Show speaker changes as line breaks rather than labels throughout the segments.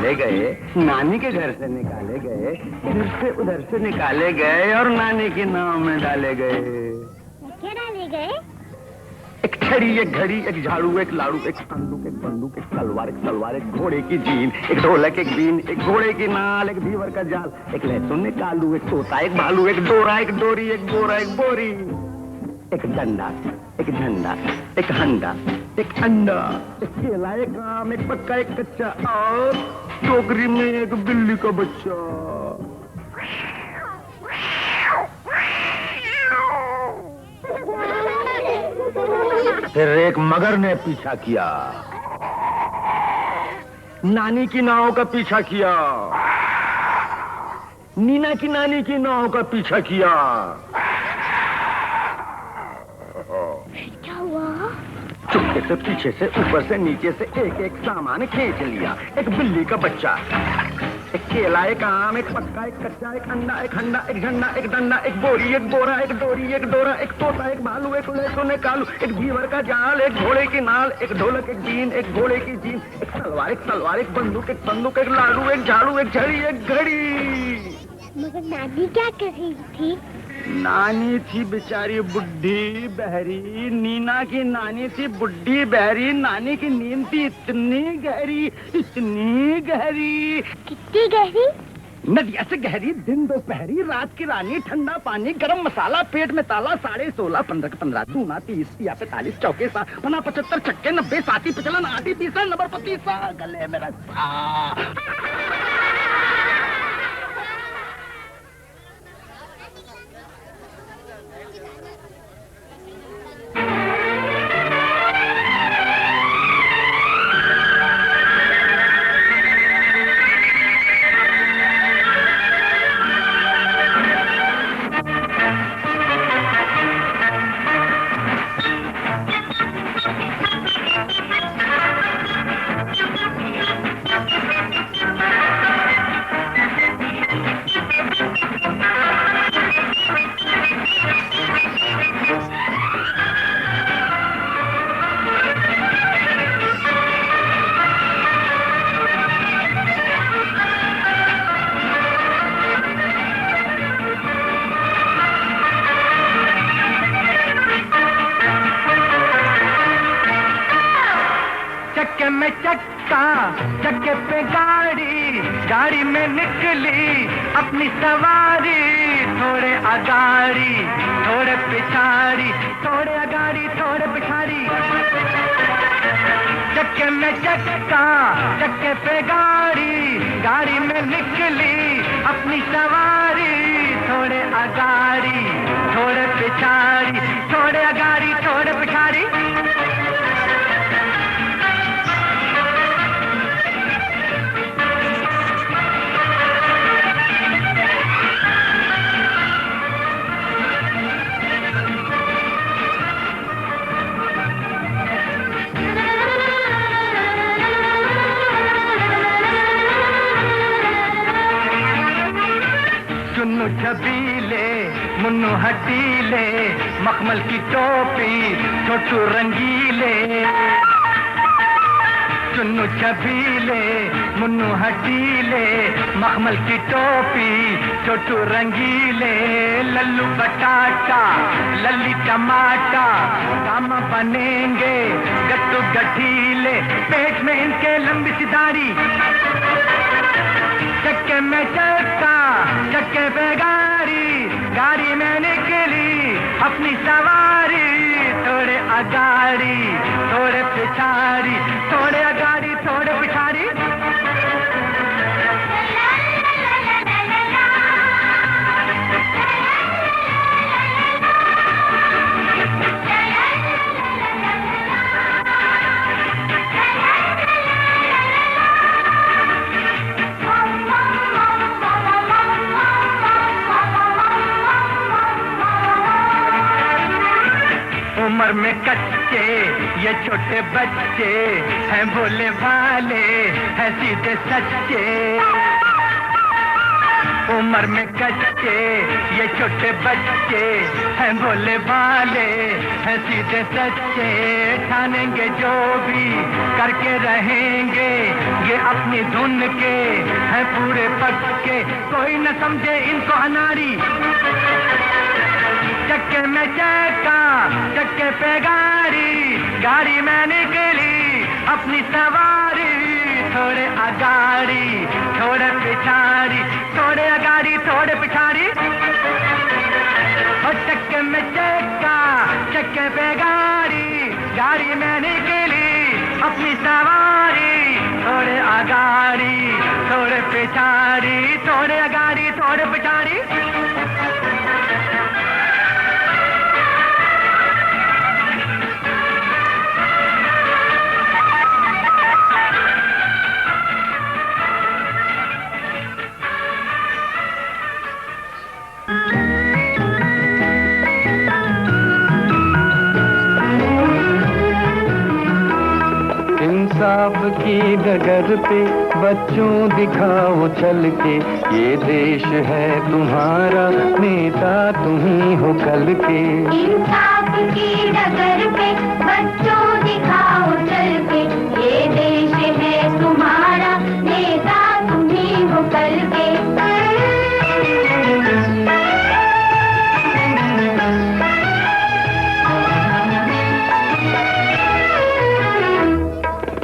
निकाले गए, नानी के घर से निकाले गए, इधर से उधर से निकाले गए और नानी के नाम में डाले गए।
क्या डाले गए?
एक छड़ी, एक घड़ी, एक झाड़ू, एक लाड़ू, एक संदूक, एक बंदूक, एक तलवार, एक घोड़े की जीन, एक ढोलक, एक बीन, एक घोड़े की नाल, एक बीवर का जाल, एक लहसुन, एक आलू, एक तोता, एक भालू, एक डोरा, एक डोरी, एक बोरा, एक बोरी, एक डंडा, एक झंडा, एक हंडा, एक अंडा, एक केला, एक आम, एक पक्का, एक कच्चा और टोकरी में एक बिल्ली का बच्चा। फिर एक मगर ने पीछा किया, नानी की नाव का पीछा किया, नीना की नानी की नाव का पीछा किया।
क्या हुआ?
चुपके से, पीछे से, ऊपर से, नीचे से एक एक सामान खींच लिया। एक बिल्ली का बच्चा, एक केला, एक आम, एक पक्का, एक कच्चा, एक अंडा, एक हंडा, एक झंडा, एक डंडा, एक बोरी, एक बोरा, एक डोरी, एक डोरा, एक तोता, एक भालू, एक लहसुन, एक आलू, एक बीवर का जाल, एक घोड़े की नाल, एक ढोलक, एक बीन, एक घोड़े की जीन, एक तलवार, एक बंदूक, एक बंदूक, एक लाड़ू, एक झाड़ू, एक झड़ी, एक घड़ी।
मगर नानी क्या कर रही थी?
नानी थी बेचारी बुढ़ी बहरी। नीना की नानी थी बुढ़ी बहरी। नानी की नींद थी इतनी गहरी, इतनी गहरी।
कितनी गहरी?
नदिया से गहरी, दिन दोपहरी, रात की रानी, ठंडा पानी, गरम मसाला, पेट में ताला, 16.5, 15, दूना 30, या 45, चौके 50, 75, छक्के 90, 60, 55, 80, 30, नंबर 25, गले में रस्सा। चक्के में चक्का, चक्के पे गाड़ी, गाड़ी में निकली अपनी सवारी। थोड़े अगाड़ी, थोड़े पिछाड़ी, थोड़े अगाड़ी, थोड़े पिछाड़ी। चक्के में चक्का, चक्के पे गाड़ी, गाड़ी में निकली अपनी सवारी। थोड़े अगाड़ी, थोड़े पिछाड़ी, थोड़े अगाड़ी, थोड़े पिछाड़ी। चुन्नू छबीले, मुन्नू हटीले, मखमल की टोपी, छोटू रंगीले। चुन्नू छबीले, मुन्नू हटीले, मखमल की टोपी, छोटू रंगीले। लल्लू बटाटा, लल्ली टमाटा, काम बनेंगे गट्टू गठीले। पेट में इनके लंबी सी दाढ़ी। चक्के में चक्का, चक्के पे गाड़ी, गाड़ी में निकली अपनी सवारी। थोड़े अगाड़ी, थोड़े पिछाड़ी, थोड़े अगाड़ी, थोड़े पिछाड़ी। उम्र में कच्चे ये छोटे बच्चे हैं, भोले भाले हैं सीधे सच्चे। उम्र में कच्चे ये छोटे बच्चे हैं, भोले भाले हैं, सीधे सच्चे, ठानेंगे जो भी करके रहेंगे, ये अपनी धुन के हैं पूरे पक्के, कोई न समझे इनको अनाड़ी। चक्के में चक्का, चक्के पे गाड़ी, गाड़ी में निकली अपनी सवारी, थोड़े आगाड़ी थोड़े पिछाड़ी, थोड़े आगाड़ी थोड़े पिछाड़ी। और चक्के में चक्का, चक्के पे गाड़ी, गाड़ी में निकली अपनी सवारी, थोड़े आगाड़ी थोड़े पिछाड़ी, थोड़े आगाड़ी थोड़े पिछाड़ी। इंसाफ की डगर पे बच्चों दिखाओ चल के, ये देश है तुम्हारा, नेता तुम ही हो कल के।
इंसाफ की डगर पे बच्चों दिखाओ चल के, ये देश है तुम्हारा, नेता तुम ही हो कल के।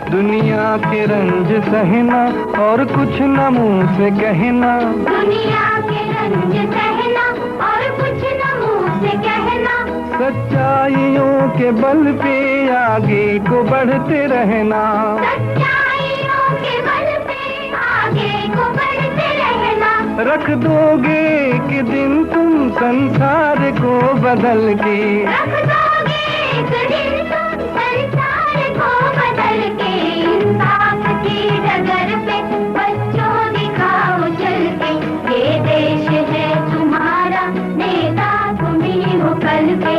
दुनिया के रंज सहना और कुछ न मुंह से कहना,
दुनिया के रंज सहना और कुछ न मुंह से कहना,
सच्चाइयों के बल पे आगे को बढ़ते रहना,
सच्चाइयों के बल पे आगे को बढ़ते रहना।
रख दोगे कि दिन तुम संसार को बदल के,
रख दोगे एक दिन तुम संसार को बदल के। इंसाफ की डगर पे बच्चों दिखाओ चल के, ये देश है तुम्हारा, नेता तुम ही हो कल के।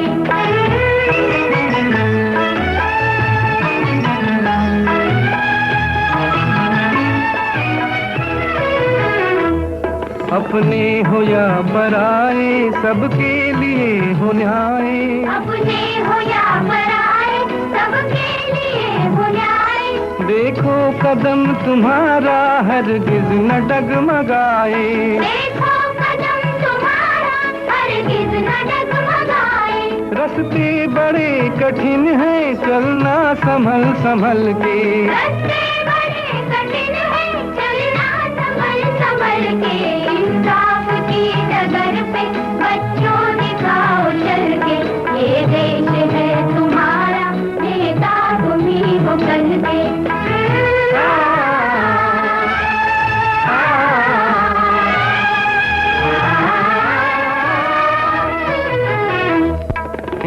अपने हो या पराए सबके लिए हो न्याय,
अपने हो या पराए सबके लिए हो न्याय।
देखो कदम तुम्हारा हरगिज न डगमगाए,
देखो कदम तुम्हारा हरगिज न डगमगाए।
रास्ते बड़े कठिन हैं चलना संभल संभल के,
रास्ते बड़े कठिन हैं चलना संभल संभल के। इंसाफ की डगर पे बच्चों दिखाओ चल के, ये देश है तुम्हारा, नेता तुम ही हो कल के।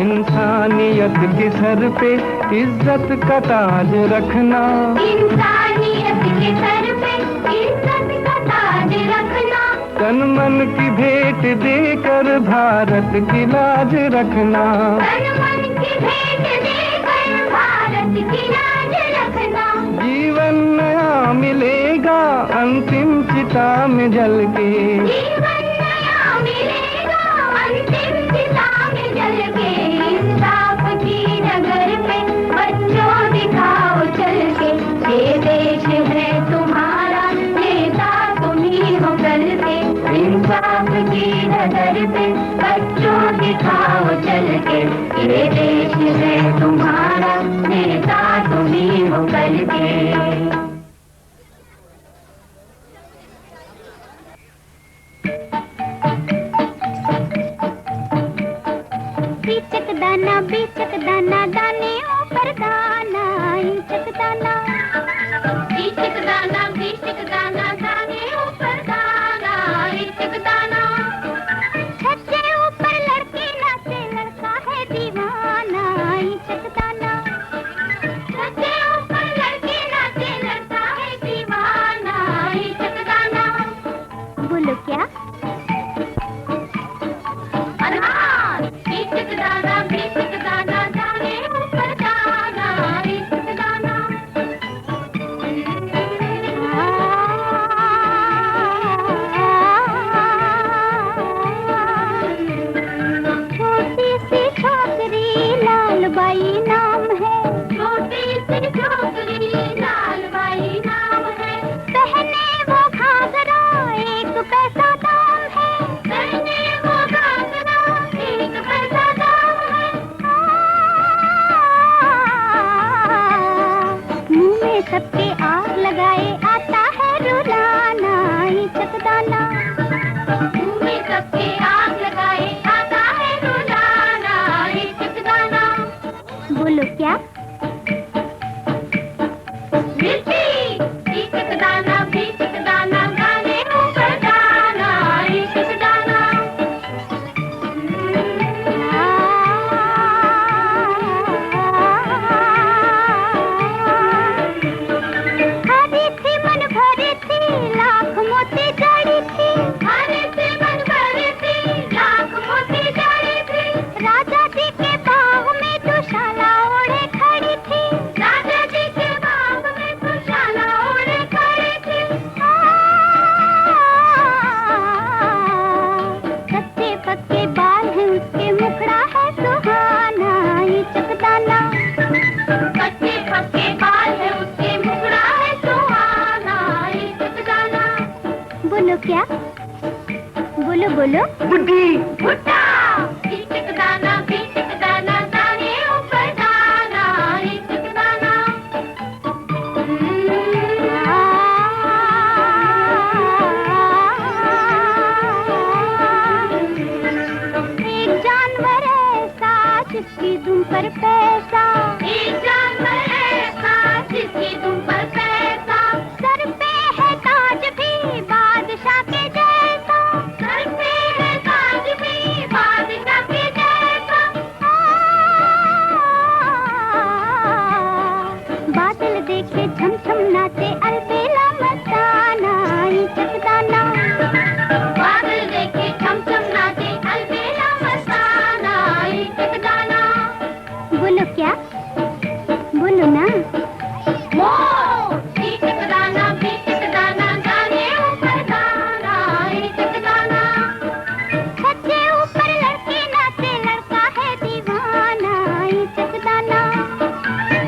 इंसानियत के सर पे इज्जत का ताज रखना, इंसानियत के सर पे इज्जत का ताज रखना।
तन मन की भेंट देकर भारत की लाज रखना,
तन मन की भेंट देकर भारत की लाज रखना।
जीवन नया मिलेगा अंतिम चिता में जल के,
जीवन नया मिलेगा अंतिम चिता में जल के। इंसाफ की डगर पे बच्चों दिखाओ चल के, ये देश है तुम्हारा, नेता तुम ही हो कल के। इंसाफ की डगर पे बच्चों दिखाओ चल के, ये देश है तुम्हारा, नेता तुम ही हो कल के। बीचक दाना दाने ऊपर दाना, इंचक दाना, बीचक दाना दाने ऊपर दाना, इंचक दाना। छत से ऊपर लड़के नाचे, लड़का है दीवाना, इंचक दाना। छत से ऊपर लड़के नाचे, लड़का है दीवाना, इंचक दाना। बोलो क्या? बीचक दाना दाने ऊपर दाना, इंचक दाना। मोती जड़ी थी, हरे से मन भरी थी, लाख मोती जड़ी थी। राजा जी के बाग में दुशाला ओढ़े खड़ी थी, राजा जी के बाग में दुशाला ओढ़े खड़ी थी। कच्चे पक्के बाल हैं उसके, मुखड़ा है सुहाना ये चकदाना। कच्चे पक्के बाल हैं उसके, मुखड़ा है सुहाना ये चकदाना। बोलो क्या? बोलो बोलो।
बुड्ढी
भुट्टा ये चकदाना, भी चकदाना, दाने ऊपर दाना ये चकदाना। एक जानवर ऐसा जिसकी दुम पर पैसा, एक जानवर ऐसा जिसकी दुम पर पैसा। सर पे है ताज भी बादशाह के जैसा, सर पे है ताज भी बादशाह के जैसा। बादल देखे झमझम नाचे अलबेला मस्ताना ये चकदाना। बादल देखे झमझम नाचे अलबेला मस्ताना ये चकदाना। बोलो क्या? बोलो ना। मोर ये चकदाना, भी चकदाना, दाने ऊपर दाना ये चकदाना। छत के ऊपर लड़की नाचे, लड़का है दीवाना ये चकदाना।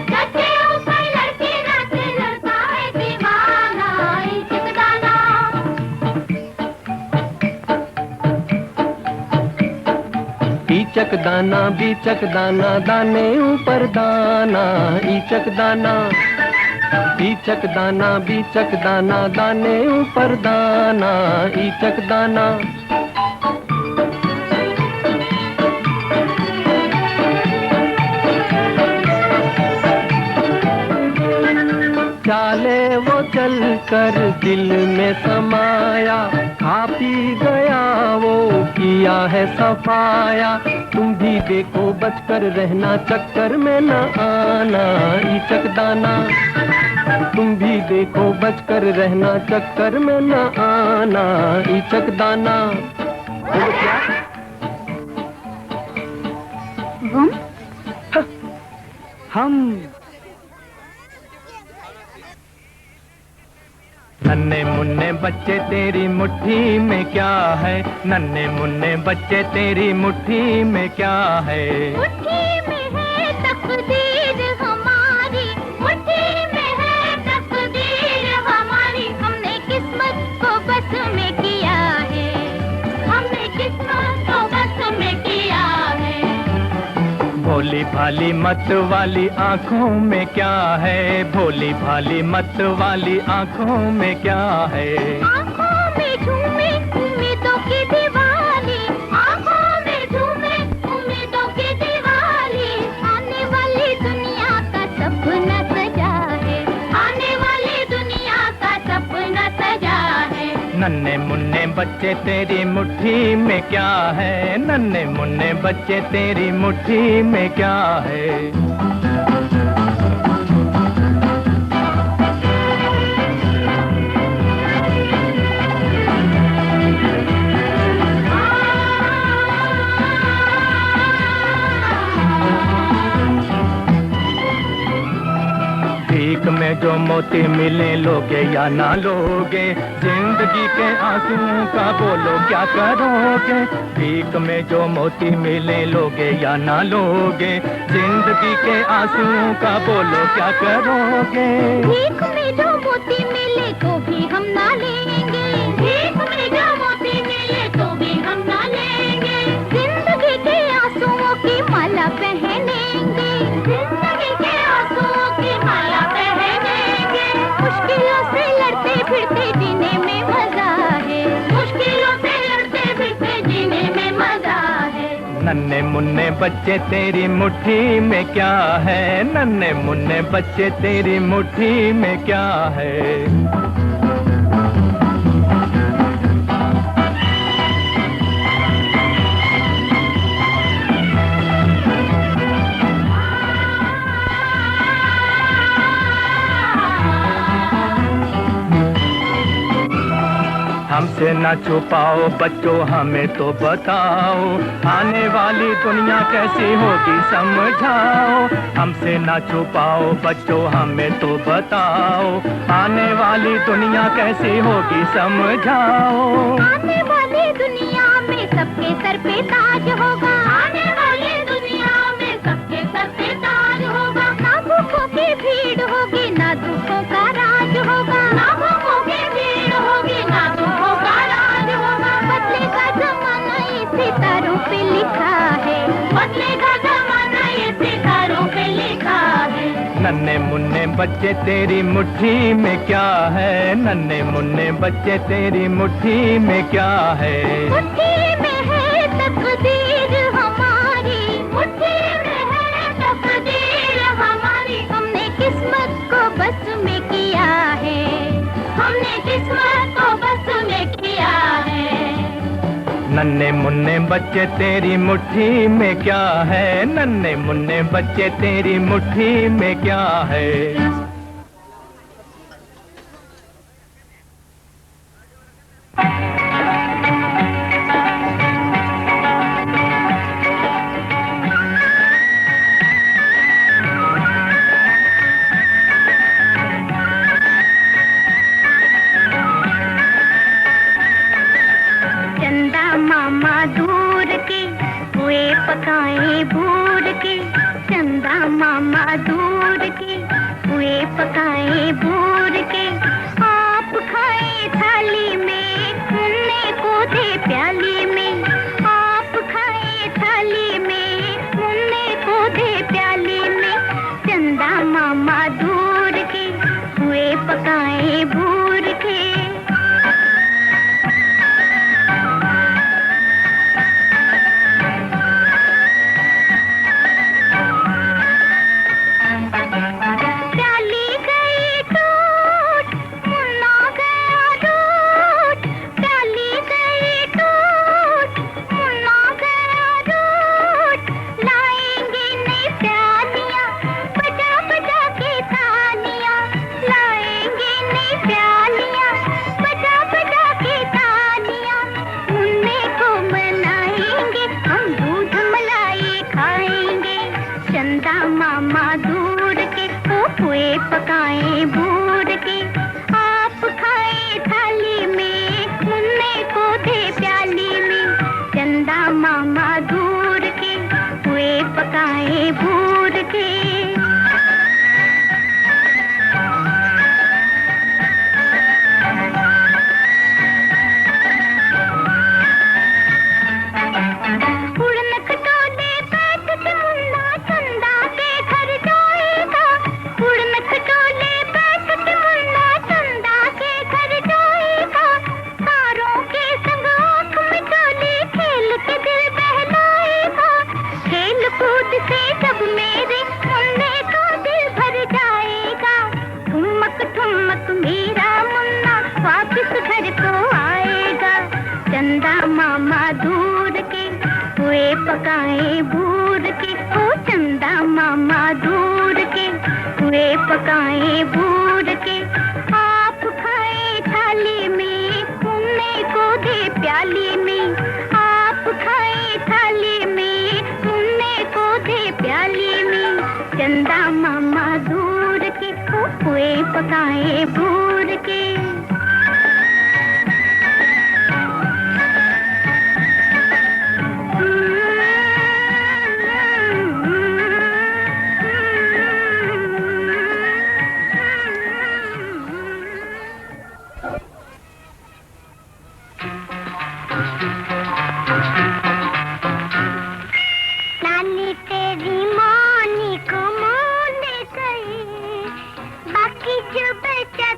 छत के ऊपर लड़की नाचे, लड़का है दीवाना ये चकदाना।
ईचक दाना बीचक दाना, दाने ऊपर दाना ईचक दाना। ईचक दाना बीचक दाना, दाने ऊपर दाना ईचक दाना। चाले वो चल कर दिल में समाया, खा पी गया वो किया है सफाया। तुम भी देखो बचकर रहना, चक्कर में न आना ईचक दाना। तुम भी देखो बचकर रहना, चक्कर में न आना ईचक दाना।
बोलो क्या? हम
नन्हे मुन्ने बच्चे तेरी मुट्ठी में क्या है, नन्हे मुन्ने बच्चे तेरी मुट्ठी में क्या है।
मुट्ठी में है तकदीर हमारी, मुट्ठी में है तकदीर हमारी। हमने किस्मत को बस में किया है, हमने किस्मत को बस में किया है।
भोली भाली मत वाली आंखों में क्या है, भोली भाली मत वाली आंखों में क्या है।
आँखों में झूमे उम्मीदों की दिवाली, आँखों में झूमे उम्मीदों की दिवाली। आने वाली दुनिया का सपना सजा है, आने वाली दुनिया का सपना सजा है।
नन्हे मुन्ने बच्चे तेरी मुट्ठी में क्या है, नन्हे मुन्ने बच्चे तेरी मुट्ठी में क्या है। भीख में जो मोती मिले लोगे या ना लोगे, जिंदगी के आंसुओं का बोलो क्या करोगे। भीख में जो मोती मिले लोगे या ना लोगे, जिंदगी के आंसुओं का बोलो क्या करोगे।
भीख में जो मोती मिले तो भी हम ना लेंगे, भीख में जो मोती मिले तो भी हम ना लेंगे। जिंदगी के आंसुओं की माला पहनेंगे, जिंदगी के आंसुओं की माला पहनेंगे। मुश्किलों से लड़ते फिरते जीने में मजा है, मुश्किलों से लड़ते फिरते जीने में मजा है।
नन्हे मुन्ने बच्चे तेरी मुट्ठी में क्या है, नन्हे मुन्ने बच्चे तेरी मुट्ठी में क्या है। हमसे न छुपाओ बच्चों हमें तो बताओ, आने वाली दुनिया कैसी होगी समझाओ। हमसे न छुपाओ बच्चों हमें तो बताओ, आने वाली दुनिया कैसी होगी समझाओ।
आने वाली दुनिया में सबके सर पे ताज होगा, आने वाली दुनिया में सबके सर पे ताज होगा। ना भूखों की भीड़ होगी ना दुखों का राज होगा, ना भूखों की भीड़ होगी ना दुखों का राज होगा। बदलेगा जमाना ये सितारों पे लिखा है, बदलेगा जमाना ये सितारों पे लिखा है।
नन्हे मुन्ने बच्चे तेरी मुट्ठी में क्या है, नन्हे मुन्ने बच्चे तेरी मुट्ठी में क्या है।
मुट्ठी में है तकदीर हमारी, मुट्ठी में है तकदीर हमारी। हमने किस्मत को बस में किया है, हमने किस्मत को बस में किया है।
नन्हे मुन्ने बच्चे तेरी मुट्ठी में क्या है, नन्हे मुन्ने बच्चे तेरी मुट्ठी में क्या है।
पकाए भूर के, चंदा मामा दूर के, हुए पकाए भूर के। आप खाए थाली में, मुन्ने को दे प्याली में। आप खाए थाली में, मुन्ने को दे प्याली में। चंदा मामा दूर के, हुए पकाए भूर के। पकाए भूर के, आप खाए थाली में, मुन्ने को दे प्याली में। चंदा मामा दूर के, हुए पकाए भूर के। मेरा मुन्ना वापिस घर को आएगा। चंदा मामा दूर के, हुए पकाए भूर के। ओ चंदा मामा दूर के, हुए पकाए भूर के। आप खाए थाली में, मुन्ने को दे प्याली में। आप खाए थाली में, मुन्ने को दे प्याली में। चंदा मामा दूर के, हुए पकाए भूर के। नानी तेरी मानी को मोने गई, बाकी जो बचा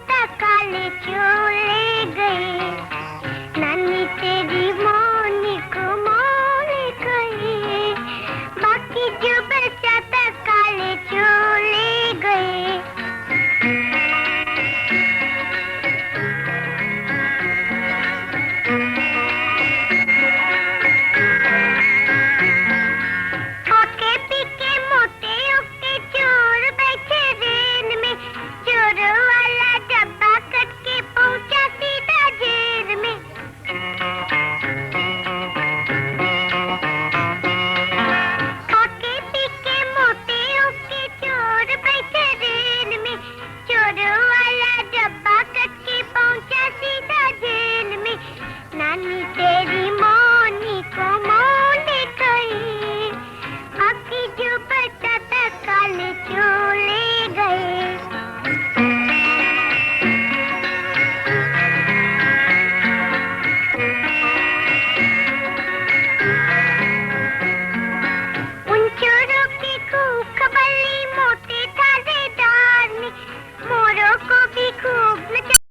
बन के